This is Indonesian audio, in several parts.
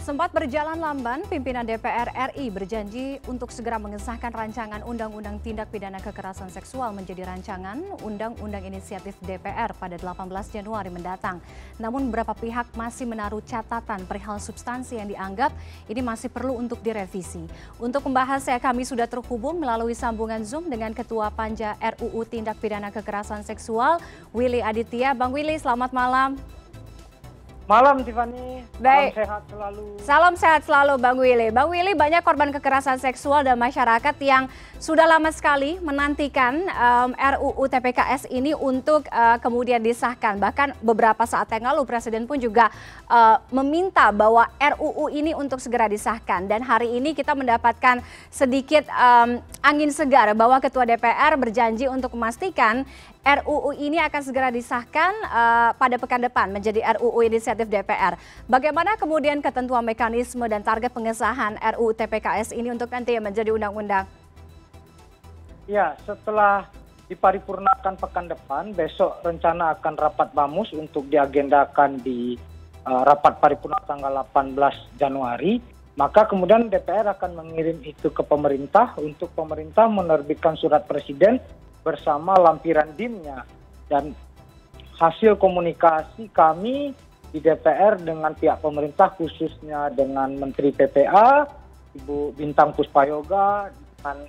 Sempat berjalan lamban, pimpinan DPR RI berjanji untuk segera mengesahkan rancangan Undang-Undang Tindak Pidana Kekerasan Seksual menjadi rancangan Undang-Undang Inisiatif DPR pada 18 Januari mendatang. Namun beberapa pihak masih menaruh catatan perihal substansi yang dianggap ini masih perlu untuk direvisi. Untuk membahasnya kami sudah terhubung melalui sambungan Zoom dengan Ketua Panja RUU Tindak Pidana Kekerasan Seksual, Willy Aditya. Bang Willy, selamat malam. Malam Tiffany, baik. Salam sehat selalu. Salam sehat selalu Bang Willy. Bang Willy, banyak korban kekerasan seksual dan masyarakat yang sudah lama sekali menantikan RUU TPKS ini untuk kemudian disahkan. Bahkan beberapa saat yang lalu Presiden pun juga meminta bahwa RUU ini untuk segera disahkan. Dan hari ini kita mendapatkan sedikit angin segar bahwa Ketua DPR berjanji untuk memastikan RUU ini akan segera disahkan pada pekan depan menjadi RUU Inisiatif DPR. Bagaimana kemudian ketentuan mekanisme dan target pengesahan RUU TPKS ini untuk nanti menjadi undang-undang? Ya, setelah diparipurnakan pekan depan, besok rencana akan rapat BAMUS untuk diagendakan di rapat paripurna tanggal 18 Januari. Maka kemudian DPR akan mengirim itu ke pemerintah untuk pemerintah menerbitkan surat presiden bersama lampiran DIM-nya. Dan hasil komunikasi kami di DPR dengan pihak pemerintah khususnya dengan Menteri PPA, Ibu Bintang Puspayoga, dengan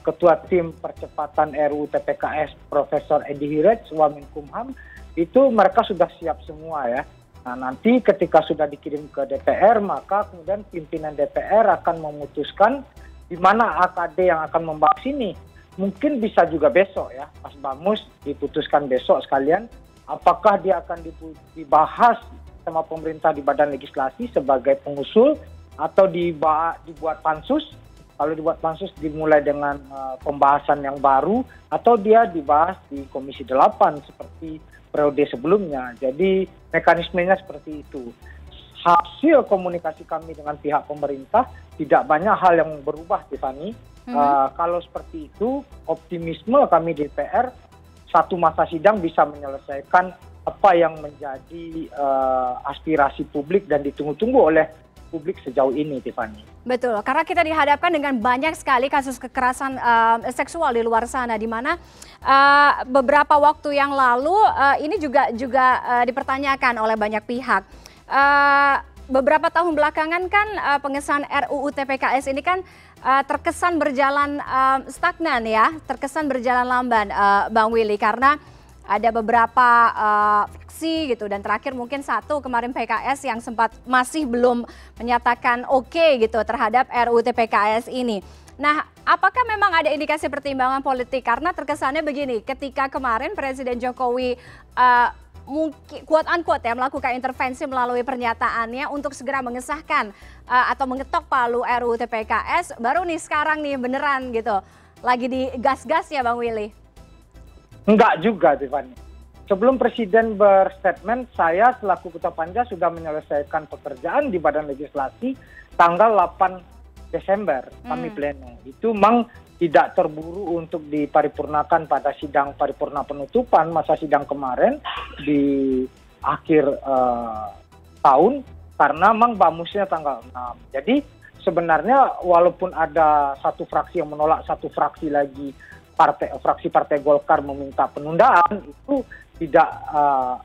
Ketua Tim Percepatan RUU TPKS Profesor Edi Hirej, Wamenkumham, itu mereka sudah siap semua ya. Nah nanti ketika sudah dikirim ke DPR, maka kemudian pimpinan DPR akan memutuskan di mana AKD yang akan membahas ini. Mungkin bisa juga besok ya, pas BAMUS diputuskan besok sekalian, apakah dia akan dibahas sama pemerintah di badan legislasi sebagai pengusul atau dibuat pansus. Kalau dibuat pansus dimulai dengan pembahasan yang baru atau dia dibahas di Komisi 8 seperti periode sebelumnya. Jadi mekanismenya seperti itu. Hasil komunikasi kami dengan pihak pemerintah tidak banyak hal yang berubah, Tiffany. Kalau seperti itu, optimisme kami di DPR satu masa sidang bisa menyelesaikan apa yang menjadi aspirasi publik dan ditunggu-tunggu oleh publik sejauh ini, Tiffany. Betul, karena kita dihadapkan dengan banyak sekali kasus kekerasan seksual di luar sana, di mana beberapa waktu yang lalu ini juga dipertanyakan oleh banyak pihak. Beberapa tahun belakangan kan pengesahan RUU TPKS ini kan terkesan berjalan stagnan ya, terkesan berjalan lamban, Bang Willy, karena ada beberapa fraksi gitu, dan terakhir mungkin satu kemarin PKS yang sempat masih belum menyatakan oke gitu terhadap RUU TPKS ini. Nah, apakah memang ada indikasi pertimbangan politik? Karena terkesannya begini, ketika kemarin Presiden Jokowi mungkin quote unquote ya melakukan intervensi melalui pernyataannya untuk segera mengesahkan atau mengetok palu RUU TPKS, baru nih sekarang nih beneran gitu lagi digas-gas ya Bang Willy? Enggak juga, Tiffany. Sebelum Presiden berstatement, saya selaku Ketua Panja sudah menyelesaikan pekerjaan di Badan Legislasi tanggal 8 Desember kami pleno. Itu memang tidak terburu untuk diparipurnakan pada sidang paripurna penutupan masa sidang kemarin di akhir tahun, karena memang BAMUSnya tanggal 6. Jadi sebenarnya walaupun ada satu fraksi yang menolak, satu fraksi lagi fraksi Partai Golkar meminta penundaan, itu tidak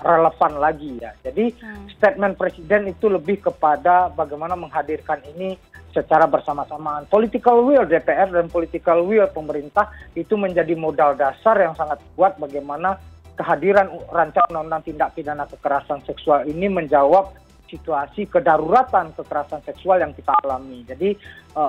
relevan lagi ya. Jadi statement Presiden itu lebih kepada bagaimana menghadirkan ini secara bersama-samaan. Political will DPR dan political will pemerintah itu menjadi modal dasar yang sangat kuat bagaimana kehadiran rancangan undang-undang tindak pidana kekerasan seksual ini menjawab situasi kedaruratan kekerasan seksual yang kita alami. Jadi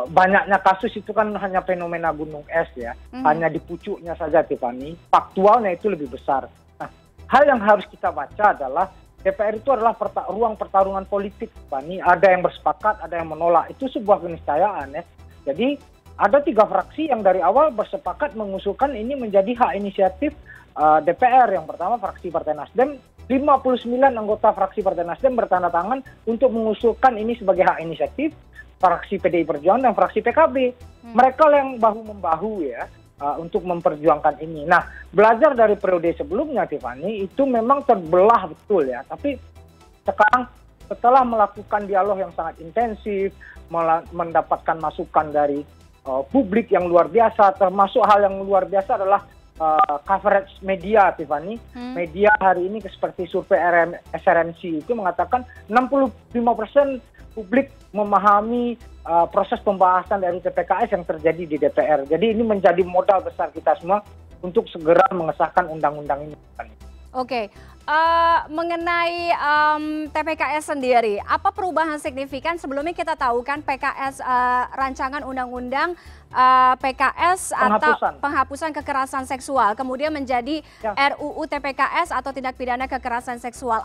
banyaknya kasus itu kan hanya fenomena gunung es ya, hanya di pucuknya saja, Tiffany. Faktualnya itu lebih besar. Nah, hal yang harus kita baca adalah DPR itu adalah ruang pertarungan politik, Tiffany. Ada yang bersepakat, ada yang menolak. Itu sebuah keniscayaan ya. Jadi ada 3 fraksi yang dari awal bersepakat mengusulkan ini menjadi hak inisiatif DPR. Yang pertama fraksi Partai Nasdem, 59 anggota fraksi Partai Nasdem bertanda tangan untuk mengusulkan ini sebagai hak inisiatif, fraksi PDI Perjuangan dan fraksi PKB. Mereka yang bahu-membahu ya untuk memperjuangkan ini. Nah, belajar dari periode sebelumnya, Tiffany, itu memang terbelah betul ya. Tapi sekarang setelah melakukan dialog yang sangat intensif, mendapatkan masukan dari publik yang luar biasa, termasuk hal yang luar biasa adalah coverage media, Tiffany. Media hari ini seperti survei SRMC itu mengatakan 65% publik memahami proses pembahasan dari TPKS yang terjadi di DPR. Jadi ini menjadi modal besar kita semua untuk segera mengesahkan undang-undang ini. Oke, mengenai TPKS sendiri, apa perubahan signifikan? Sebelumnya kita tahu kan PKS rancangan undang-undang PKS atau penghapusan kekerasan seksual, kemudian menjadi RUU TPKS atau tindak pidana kekerasan seksual.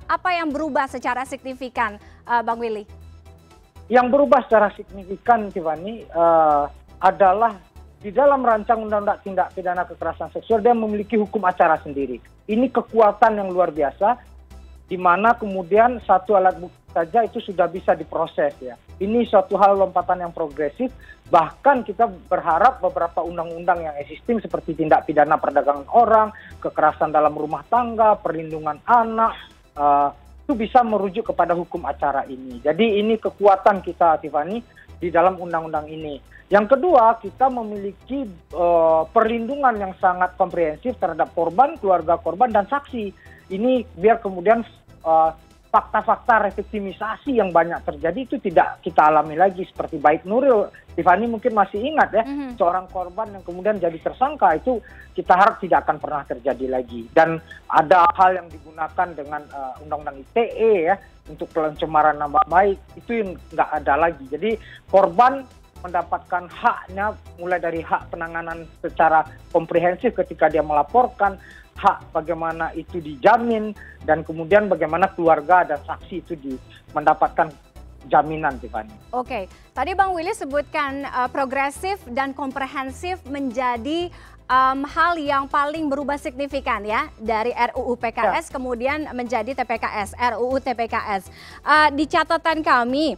Apa yang berubah secara signifikan, Bang Willy? Yang berubah secara signifikan, Tiffany, adalah di dalam rancang undang-undang tindak pidana kekerasan seksual dia memiliki hukum acara sendiri. Ini kekuatan yang luar biasa, di mana kemudian satu alat bukti saja itu sudah bisa diproses ya. Ini suatu hal lompatan yang progresif. Bahkan kita berharap beberapa undang-undang yang existing seperti tindak pidana perdagangan orang, kekerasan dalam rumah tangga, perlindungan anak, itu bisa merujuk kepada hukum acara ini. Jadi ini kekuatan kita, Tiffany, di dalam undang-undang ini. Yang kedua, kita memiliki perlindungan yang sangat komprehensif terhadap korban, keluarga korban, dan saksi. Ini biar kemudian fakta-fakta reviktimisasi yang banyak terjadi itu tidak kita alami lagi. Seperti Baik Nuril, Tiffany mungkin masih ingat ya, seorang korban yang kemudian jadi tersangka, itu kita harap tidak akan pernah terjadi lagi. Dan ada hal yang digunakan dengan Undang-Undang ITE ya, untuk pencemaran nama baik, itu yang nggak ada lagi. Jadi korban mendapatkan haknya, mulai dari hak penanganan secara komprehensif ketika dia melaporkan, hak bagaimana itu dijamin, dan kemudian bagaimana keluarga dan saksi itu mendapatkan jaminan, Tiffany. Oke, tadi Bang Willy sebutkan progresif dan komprehensif menjadi hal yang paling berubah signifikan ya dari RUU PKS kemudian menjadi TPKS, RUU TPKS. Di catatan kami,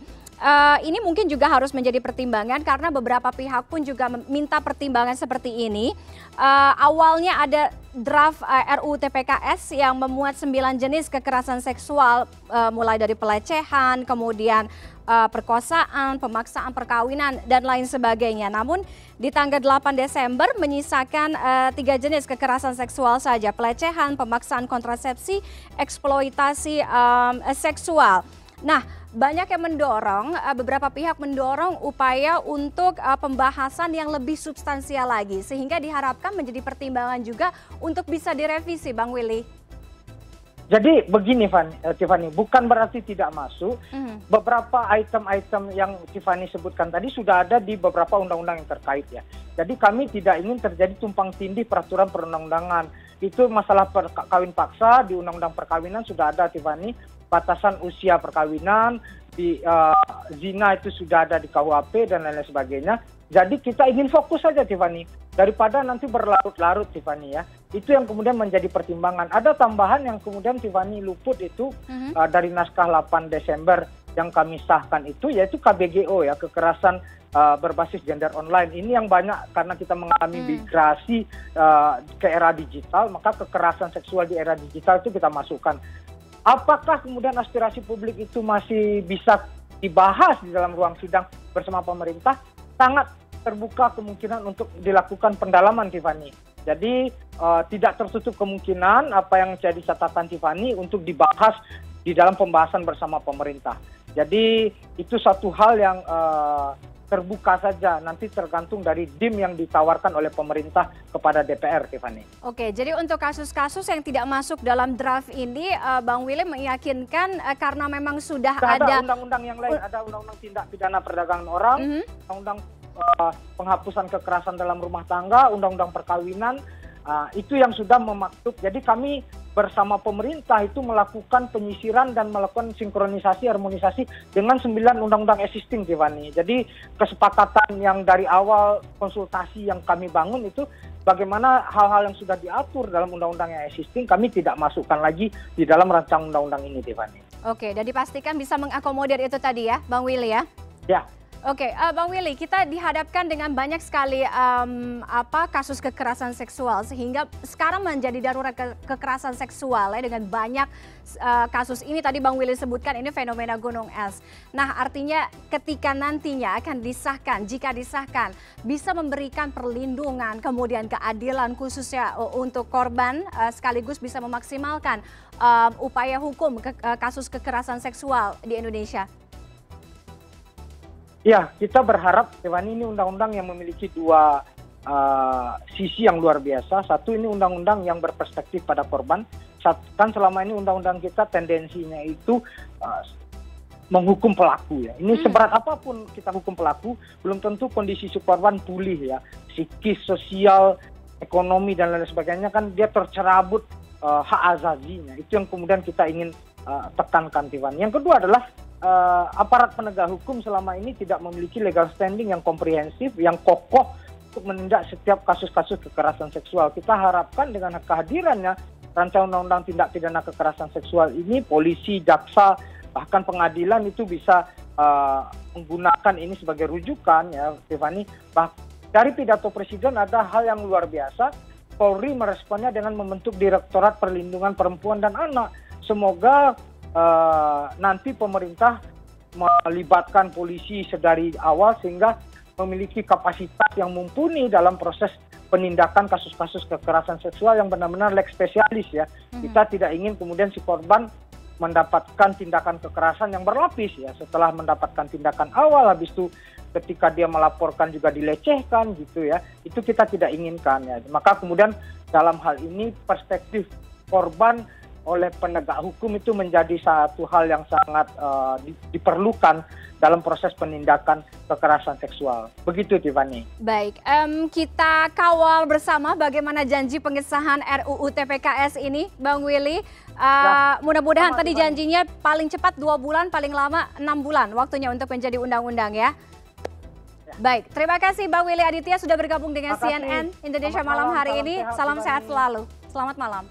ini mungkin juga harus menjadi pertimbangan karena beberapa pihak pun juga meminta pertimbangan seperti ini. Awalnya ada draft RUU TPKS yang memuat 9 jenis kekerasan seksual, mulai dari pelecehan, kemudian perkosaan, pemaksaan perkawinan, dan lain sebagainya. Namun di tanggal 8 Desember menyisakan 3 jenis kekerasan seksual saja, pelecehan, pemaksaan kontrasepsi, eksploitasi seksual. Nah, banyak yang mendorong, beberapa pihak mendorong upaya untuk pembahasan yang lebih substansial lagi, sehingga diharapkan menjadi pertimbangan juga untuk bisa direvisi, Bang Willy. Jadi begini, Tiffany, bukan berarti tidak masuk. Beberapa item-item yang Tiffany sebutkan tadi sudah ada di beberapa undang-undang yang terkait ya. Jadi kami tidak ingin terjadi tumpang tindih peraturan perundang-undangan. Itu masalah kawin paksa di Undang-Undang Perkawinan sudah ada, Tiffany. Batasan usia perkawinan, di zina itu sudah ada di KUHP dan lain-lain sebagainya. Jadi kita ingin fokus saja, Tiffany, daripada nanti berlarut-larut, Tiffany ya. Itu yang kemudian menjadi pertimbangan. Ada tambahan yang kemudian Tiffany luput itu dari naskah 8 Desember yang kami sahkan itu, yaitu KBGO ya, kekerasan berbasis gender online. Ini yang banyak karena kita mengalami migrasi ke era digital, maka kekerasan seksual di era digital itu kita masukkan. Apakah kemudian aspirasi publik itu masih bisa dibahas di dalam ruang sidang bersama pemerintah? Sangat terbuka kemungkinan untuk dilakukan pendalaman, Tiffany. Jadi tidak tertutup kemungkinan apa yang jadi catatan Tiffany untuk dibahas di dalam pembahasan bersama pemerintah. Jadi itu satu hal yang terbuka saja, nanti tergantung dari DIM yang ditawarkan oleh pemerintah kepada DPR, Tiffany. Oke, jadi untuk kasus-kasus yang tidak masuk dalam draft ini, Bang Willy meyakinkan karena memang sudah ada undang-undang yang lain, ada undang-undang tindak pidana perdagangan orang, undang-undang penghapusan kekerasan dalam rumah tangga, undang-undang perkawinan, itu yang sudah memaktub. Jadi kami bersama pemerintah itu melakukan penyisiran dan melakukan sinkronisasi, harmonisasi dengan 9 undang-undang existing, Tiffany. Jadi kesepakatan yang dari awal konsultasi yang kami bangun itu bagaimana hal-hal yang sudah diatur dalam undang-undang yang existing kami tidak masukkan lagi di dalam rancang undang-undang ini, Tiffany. Oke, dan dipastikan bisa mengakomodir itu tadi ya, Bang Willy ya? Ya. Oke, Bang Willy, kita dihadapkan dengan banyak sekali kasus kekerasan seksual sehingga sekarang menjadi darurat kekerasan seksual ya, dengan banyak kasus ini tadi Bang Willy sebutkan ini fenomena gunung es. Nah, artinya ketika nantinya akan disahkan, jika disahkan bisa memberikan perlindungan kemudian keadilan khususnya untuk korban sekaligus bisa memaksimalkan upaya hukum kasus kekerasan seksual di Indonesia. Ya, kita berharap Tiffany ini undang-undang yang memiliki dua sisi yang luar biasa. Satu, ini undang-undang yang berperspektif pada korban. Kan selama ini undang-undang kita tendensinya itu menghukum pelaku ya. Ini seberat apapun kita hukum pelaku, belum tentu kondisi si korban pulih ya. Psikis, sosial, ekonomi dan lain sebagainya kan dia tercerabut hak azazinya. Itu yang kemudian kita ingin tekankan, Tiffany. Yang kedua adalah aparat penegak hukum selama ini tidak memiliki legal standing yang komprehensif, yang kokoh untuk menindak setiap kasus-kasus kekerasan seksual. Kita harapkan dengan kehadirannya rancangan undang-undang tindak pidana kekerasan seksual ini, polisi, jaksa, bahkan pengadilan itu bisa menggunakan ini sebagai rujukan ya, Tiffany. Dari pidato Presiden ada hal yang luar biasa. Polri meresponnya dengan membentuk Direktorat Perlindungan Perempuan dan Anak. Semoga nanti pemerintah melibatkan polisi sedari awal sehingga memiliki kapasitas yang mumpuni dalam proses penindakan kasus-kasus kekerasan seksual yang benar-benar leg spesialis ya. Kita tidak ingin kemudian si korban mendapatkan tindakan kekerasan yang berlapis ya. Setelah mendapatkan tindakan awal, habis itu ketika dia melaporkan juga dilecehkan gitu ya. Itu kita tidak inginkan ya. Maka kemudian dalam hal ini perspektif korban oleh penegak hukum itu menjadi satu hal yang sangat diperlukan dalam proses penindakan kekerasan seksual. Begitu, Tiffany. Baik, kita kawal bersama bagaimana janji pengesahan RUU TPKS ini, Bang Willy. Mudah-mudahan tadi janjinya paling cepat 2 bulan, paling lama 6 bulan waktunya untuk menjadi undang-undang ya. Baik, terima kasih Bang Willy Aditya sudah bergabung dengan CNN Indonesia malam hari ini. Salam sehat selalu. Selamat malam.